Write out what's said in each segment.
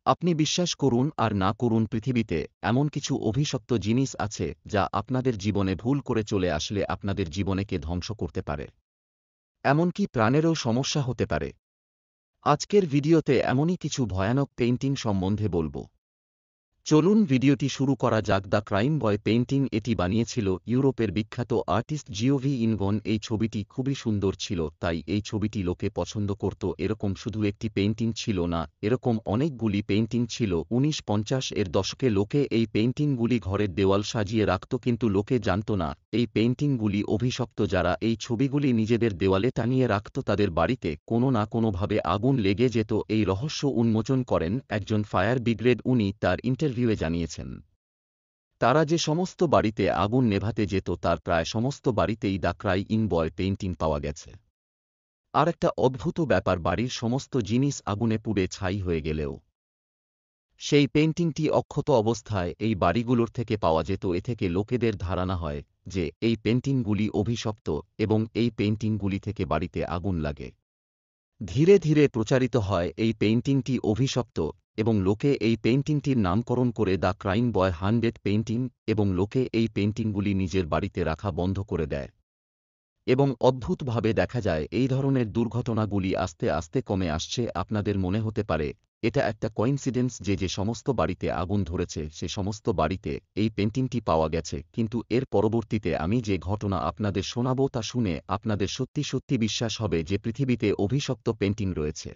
আপনি বিশ্বাস করুন আর না করুন, পৃথিবীতে এমন কিছু অভিশপ্ত জিনিস আছে যা আপনাদের জীবনে ভুল করে চলে আসলে আপনাদের জীবনকে ধ্বংস করতে পারে। এমনকি প্রাণেরও সমস্যা হতে পারে। আজকের ভিডিওতে এমনই কিছু ভয়ানক পেইন্টিং সম্বন্ধে বলবো। চলুন ভিডিওটি শুরু করা যাক। দ্য ক্রাইম বয় পেইন্টিং এটি বানিয়েছিল ইউরোপের বিখ্যাত আর্টিস্ট জিওভি ইনগন। এই ছবিটি খুবই সুন্দর ছিল, তাই এই ছবিটি লোকে পছন্দ করত। এরকম শুধু একটি পেইন্টিং ছিল না, এরকম অনেকগুলি পেইন্টিং ছিল। 1950-এর দশকে লোকে এই পেইন্টিংগুলি ঘরের দেওয়াল সাজিয়ে রাখত, কিন্তু লোকে জানত না এই পেইন্টিংগুলি অভিশপ্ত। যারা এই ছবিগুলি নিজেদের দেওয়ালে টানিয়ে রাখত তাদের বাড়িতে কোনো না কোনোভাবে আগুন লেগে যেত। এই রহস্য উন্মোচন করেন একজন ফায়ার ব্রিগেড। উনি তার ইন্টারভিউয়ে জানিয়েছেন, তারা যে সমস্ত বাড়িতে আগুন নেভাতে যেত তার প্রায় সমস্ত বাড়িতেই দ্য ক্রাইম বয় পেইন্টিং পাওয়া গেছে। আর একটা অদ্ভুত ব্যাপার, বাড়ির সমস্ত জিনিস আগুনে পুড়ে ছাই হয়ে গেলেও সেই পেইন্টিংটি অক্ষত অবস্থায় এই বাড়িগুলোর থেকে পাওয়া যেত। এ থেকে লোকেদের ধারণা হয় যে এই পেইন্টিংগুলি অভিশপ্ত এবং এই পেইন্টিংগুলি থেকে বাড়িতে আগুন লাগে। ধীরে ধীরে প্রচারিত হয় এই পেইন্টিংটি অভিশপ্ত এবং লোকে এই পেইন্টিংটির নামকরণ করে দ্য ক্রাইম বয় 100 পেইন্টিং, এবং লোকে এই পেইন্টিংগুলি নিজের বাড়িতে রাখা বন্ধ করে দেয়। এবং অদ্ভুতভাবে দেখা যায় এই ধরনের দুর্ঘটনাগুলি আস্তে আস্তে কমে আসছে। আপনাদের মনে হতে পারে এটা একটা কোইন্সিডেন্স যে যে সমস্ত বাড়িতে আগুন ধরেছে সে সমস্ত বাড়িতে এই পেইন্টিংটি পাওয়া গেছে, কিন্তু এর পরবর্তীতে আমি যে ঘটনা আপনাদের শোনাবো তা শুনে আপনাদের সত্যি সত্যি বিশ্বাস হবে যে পৃথিবীতে অভিশপ্ত পেইন্টিং রয়েছে।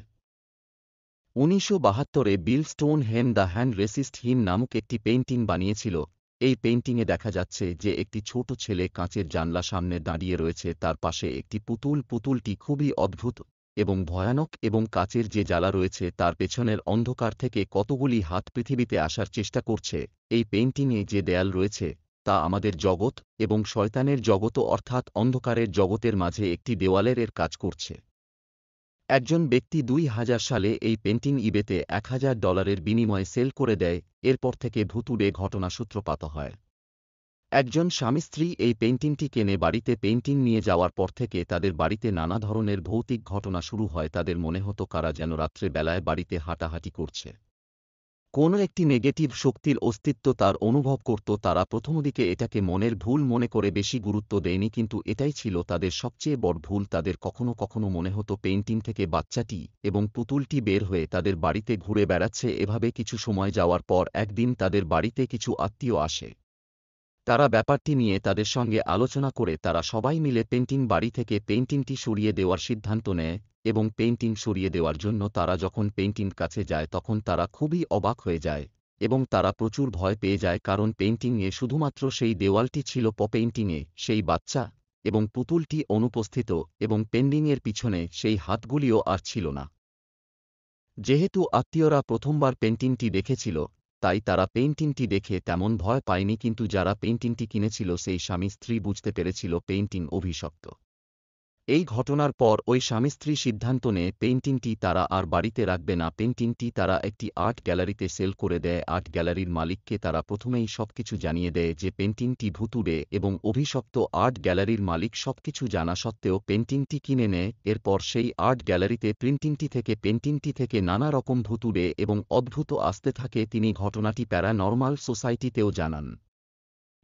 1972-এ বিল স্টোন হেন দ্য হ্যান্ড রেসিস্ট হিম নামক একটি পেইন্টিং বানিয়েছিল। এই পেইন্টিংয়ে দেখা যাচ্ছে যে একটি ছোট ছেলে কাঁচের জানলা সামনে দাঁড়িয়ে রয়েছে, তার পাশে একটি পুতুল। পুতুলটি খুবই অদ্ভুত এবং ভয়ানক, এবং কাচের যে জ্বালা রয়েছে তার পেছনের অন্ধকার থেকে কতগুলি হাত পৃথিবীতে আসার চেষ্টা করছে। এই পেইন্টিংয়ে যে দেয়াল রয়েছে তা আমাদের জগৎ এবং শয়তানের জগৎ, অর্থাৎ অন্ধকারের জগতের মাঝে একটি দেওয়ালের এর কাজ করছে। একজন ব্যক্তি 2000 সালে এই পেইন্টিং ইবেতে $1000 বিনিময়ে সেল করে দেয়। এরপর থেকে ভুতুড়ে ঘটনা সূত্রপাত হয়। একজন স্বামী স্ত্রী এই পেইন্টিংটি কেনে, বাড়িতে পেইন্টিং নিয়ে যাওয়ার পর থেকে তাদের বাড়িতে নানা ধরনের ভৌতিক ঘটনা শুরু হয়। তাদের মনে হতো কারা যেন রাত্রে বেলায় বাড়িতে হাঁটাহাঁটি করছে। কোনো একটি নেগেটিভ শক্তির অস্তিত্ব তার অনুভব করত। তারা প্রথমদিকে এটাকে মনের ভুল মনে করে বেশি গুরুত্ব দেয়নি, কিন্তু এটাই ছিল তাদের সবচেয়ে বড় ভুল। তাদের কখনো কখনো মনে হতো পেইন্টিং থেকে বাচ্চাটি এবং পুতুলটি বের হয়ে তাদের বাড়িতে ঘুরে বেড়াচ্ছে। এভাবে কিছু সময় যাওয়ার পর একদিন তাদের বাড়িতে কিছু আত্মীয় আসে। তারা ব্যাপারটি নিয়ে তাদের সঙ্গে আলোচনা করে তারা সবাই মিলে পেইন্টিং বাড়ি থেকে পেইন্টিংটি সরিয়ে দেওয়ার সিদ্ধান্ত নেয়। এবং পেইন্টিং সরিয়ে দেওয়ার জন্য তারা যখন পেইন্টিং কাছে যায় তখন তারা খুবই অবাক হয়ে যায় এবং তারা প্রচুর ভয় পেয়ে যায়, কারণ পেইন্টিংয়ে শুধুমাত্র সেই দেওয়ালটি ছিল, পেইন্টিংয়ে সেই বাচ্চা এবং পুতুলটি অনুপস্থিত, এবং পেন্ডিংয়ের পিছনে সেই হাতগুলিও আর ছিল না। যেহেতু আত্মীয়রা প্রথমবার পেইন্টিংটি দেখেছিল তাই তারা পেইন্টিংটি দেখে তেমন ভয় পায়নি, কিন্তু যারা পেইন্টিংটি কিনেছিল সেই স্বামী স্ত্রী বুঝতে পেরেছিল পেইন্টিং অভিশপ্ত। এই ঘটনার পর ওই স্বামী স্ত্রী সিদ্ধান্ত নেয় পেইন্টিংটি তারা আর বাড়িতে রাখবে না। পেইন্টিংটি তারা একটি আর্ট গ্যালারিতে সেল করে দেয়। আর্ট গ্যালারির মালিককে তারা প্রথমেই সবকিছু জানিয়ে দেয় যে পেইন্টিংটি ভুতুড়ে এবং অভিশপ্ত। আর্ট গ্যালারির মালিক সবকিছু জানা সত্ত্বেও পেইন্টিংটি কিনে নেয়। এরপর সেই আর্ট গ্যালারিতে পেইন্টিংটি থেকে নানা রকম ভুতুড়ে এবং অদ্ভুত আসতে থাকে। তিনি ঘটনাটি প্যারানর্মাল সোসাইটিতেও জানান,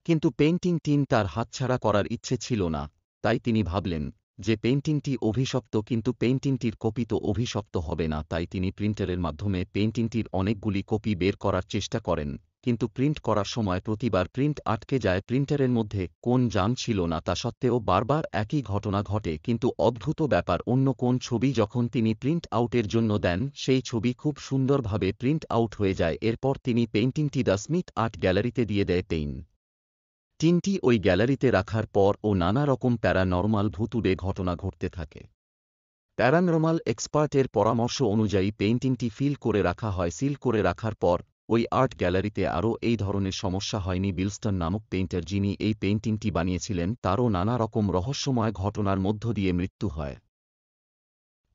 কিন্তু পেইন্টিং টিন তার হাতছাড়া করার ইচ্ছে ছিল না। তাই তিনি ভাবলেন যে পেইন্টিংটি অভিশপ্ত, কিন্তু পেইন্টিংটির কপি তো অভিশপ্ত হবে না। তাই তিনি প্রিন্টারের মাধ্যমে পেইন্টিংটির অনেকগুলি কপি বের করার চেষ্টা করেন, কিন্তু প্রিন্ট করার সময় প্রতিবার প্রিন্ট আটকে যায়। প্রিন্টারের মধ্যে কোন জাম ছিল না, তা সত্ত্বেও বারবার একই ঘটনা ঘটে। কিন্তু অদ্ভুত ব্যাপার, অন্য কোন ছবি যখন তিনি প্রিন্ট আউটের জন্য দেন সেই ছবি খুব সুন্দরভাবে প্রিন্ট আউট হয়ে যায়। এরপর তিনি পেইন্টিংটি দ্য স্মিথ আর্ট গ্যালারিতে দিয়ে দেয়। তিনটি ওই গ্যালারিতে রাখার পর ও নানা রকম প্যারানর্মাল ভুতুড়ে ঘটনা ঘটতে থাকে। প্যারানর্মাল এক্সপার্টের পরামর্শ অনুযায়ী পেইন্টিংটি সিল করে রাখার পর ওই আর্ট গ্যালারিতে আরও এই ধরনের সমস্যা হয়নি। বিলস্টন নামক পেইন্টার যিনি এই পেইন্টিংটি বানিয়েছিলেন তারও নানা রকম রহস্যময় ঘটনার মধ্য দিয়ে মৃত্যু হয়।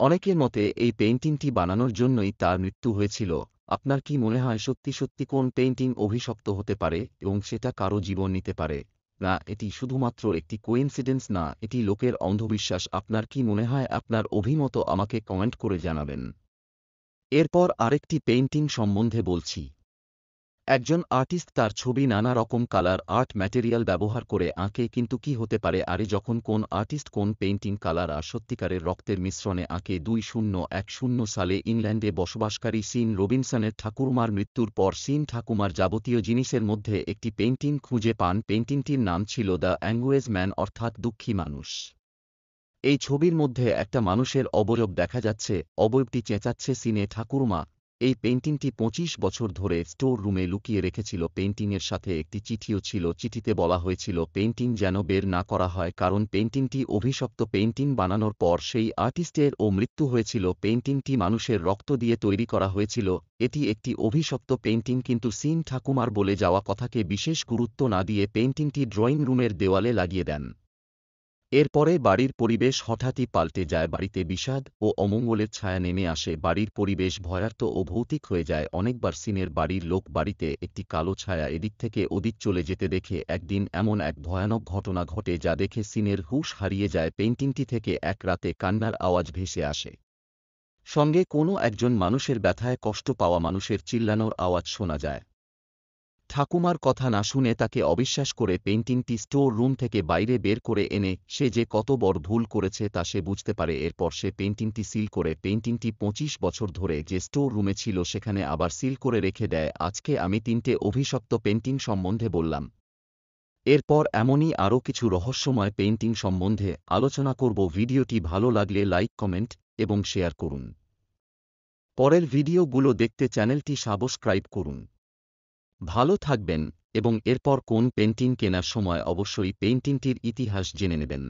অনেকের মতে এই পেইন্টিংটি বানানোর জন্যই তার মৃত্যু হয়েছিল। আপনার কি মনে হয় সত্যি সত্যি কোন পেইন্টিং অভিশপ্ত হতে পারে এবং সেটা কারো জীবন নিতে পারে? না, এটি শুধুমাত্র একটি কোইন্সিডেন্স না, এটি লোকের অন্ধবিশ্বাস। আপনার কি মনে হয়? আপনার অভিমত আমাকে কমেন্ট করে জানাবেন। এরপর আরেকটি পেইন্টিং সম্বন্ধে বলছি। একজন আর্টিস্ট তার ছবি নানা রকম কালার আর্ট ম্যাটেরিয়াল ব্যবহার করে আঁকে, কিন্তু কি হতে পারে আরে যখন কোন আর্টিস্ট কোন পেইন্টিং কালার আর সত্যিকারের রক্তের মিশ্রণে আঁকে। 2010 সালে ইংল্যান্ডে বসবাসকারী সিন রবিনসনের ঠাকুরমার মৃত্যুর পর সিন ঠাকুমার যাবতীয় জিনিসের মধ্যে একটি পেইন্টিং খুঁজে পান। পেইন্টিংটির নাম ছিল দ্য অ্যাঙ্গুয়েজ ম্যান, অর্থাৎ দুঃখী মানুষ। এই ছবির মধ্যে একটা মানুষের অবয়ব দেখা যাচ্ছে, অবয়বটি চেঁচাচ্ছে সিনে ঠাকুরমা। এই পেইন্টিংটি 25 বছর ধরে স্টোর রুমে লুকিয়ে রেখেছিল। পেইন্টিংয়ের সাথে একটি চিঠিও ছিল। চিঠিতে বলা হয়েছিল পেইন্টিং যেন বের না করা হয়, কারণ পেইন্টিংটি অভিশপ্ত। পেইন্টিং বানানোর পর সেই আর্টিস্টের মৃত্যু হয়েছিল। পেইন্টিংটি মানুষের রক্ত দিয়ে তৈরি করা হয়েছিল। এটি একটি অভিশপ্ত পেইন্টিং, কিন্তু সিন ঠাকুমার বলে যাওয়া কথাকে বিশেষ গুরুত্ব না দিয়ে পেইন্টিংটি ড্রয়িং রুমের দেওয়ালে লাগিয়ে দেন। এরপরে বাড়ির পরিবেশ হঠাৎই পাল্টে যায়। বাড়িতে বিষাদ ও অমঙ্গলের ছায়া নেমে আসে। বাড়ির পরিবেশ ভয়ার্ত ও ভৌতিক হয়ে যায়। অনেকবার সিনের বাড়ির লোক বাড়িতে একটি কালো ছায়া এদিক থেকে ওদিক চলে যেতে দেখে। একদিন এমন এক ভয়ানক ঘটনা ঘটে যা দেখে সিনের হুঁশ হারিয়ে যায়। পেইন্টিংটি থেকে এক রাতে কান্নার আওয়াজ ভেসে আসে, সঙ্গে কোনো একজন মানুষের ব্যথায় কষ্ট পাওয়া মানুষের চিল্লানোর আওয়াজ শোনা যায়। ঠাকুমার কথা না শুনে তাকে অবিশ্বাস করে পেইন্টিংটি স্টোর রুম থেকে বাইরে বের করে এনে সে যে কত বড় ভুল করেছে তা সে বুঝতে পারে। এরপর সে পেইন্টিংটি সিল করে, পেইন্টিংটি 25 বছর ধরে যে স্টোর রুমে ছিল সেখানে আবার সিল করে রেখে দেয়। আজকে আমি 3টে অভিশপ্ত পেইন্টিং সম্বন্ধে বললাম। এরপর এমনই আরও কিছু রহস্যময় পেইন্টিং সম্বন্ধে আলোচনা করব। ভিডিওটি ভালো লাগলে লাইক, কমেন্ট এবং শেয়ার করুন। পরের ভিডিওগুলো দেখতে চ্যানেলটি সাবস্ক্রাইব করুন। ভালো থাকবেন এবং এরপর কোন পেইন্টিং কেনার সময় অবশ্যই পেইন্টিংটির ইতিহাস জেনে নেবেন।